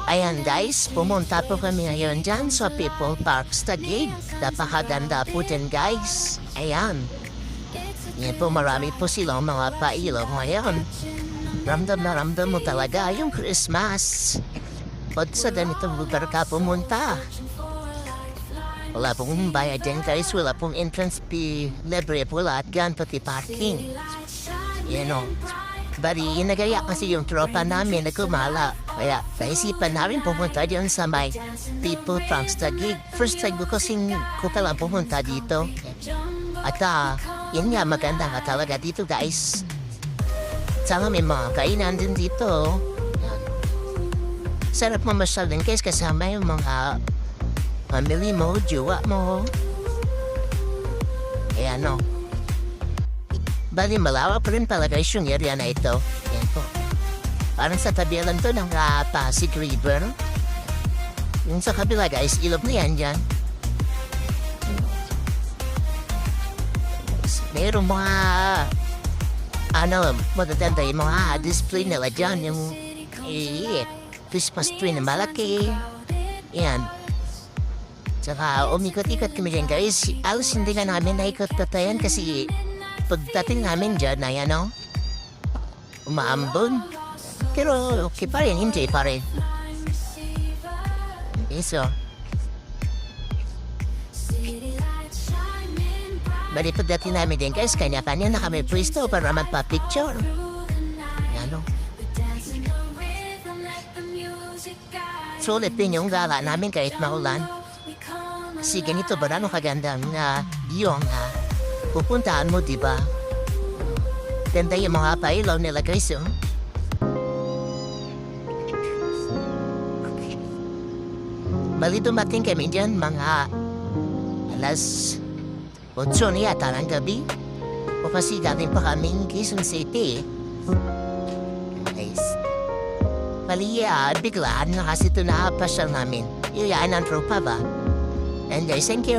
Ayan guys, pumunta po kami ngayon dyan sa People Park Taguig. Napakaganda po dyan guys. Ayan. Yan po, marami po silang mga pailaw ngayon. Ramdam na ramdam mo talaga yung Christmas. Pag sa ganitong lugar ka pumunta. Wala pong bayad dyan guys, wala pong entrance fee. Libre po lahat dyan, pati parking. Yan o. Bali, inagaya kasi yung tropa namin na kumala. Kaya naisipan namin pumunta dyan sa may People Park Taguig. First time ko kasing ko palang pumunta dito. At yun nga, maganda nga talaga dito guys. Saka may mga kainan din dito. Yan. Sarap mamasyal din guys kasama yung mga family mo, jowa mo. Ayan o. Bali, malawak pa rin pala guys yung area na ito. Yan po. Parang sa tabi lang to ng Pasig River. Yung sa kabila guys, ilog na yan dyan. Mayroong mga matatanda yung mga display nila dyan. Yung Christmas tree na malaki. Yan. Tsaka umikot-ikot kami dyan guys. Alos hindi nga namin naikot-patayan kasi pagdating namin dyan na yan o. Umaambon. Pero okay pa rin, hindi pa rin. So. Bali pagdating namin din guys, kanya-kanya na kami pwesto para magpa-picture. Yan o. Sulit din yung gala namin kahit maulan. Kasi ganito ba na kagandang yung pupuntahan mo, diba? Ganda yung mga pailaw nila guys, oh. Bali dumating kami dyan mga alas 8 na yata ng gabi. O kasi galing pa kaming Quezon City. Guys. Bali, biglaan na kasi ito na pasyal namin. Iyaan ang tropa ba? And guys, thank you.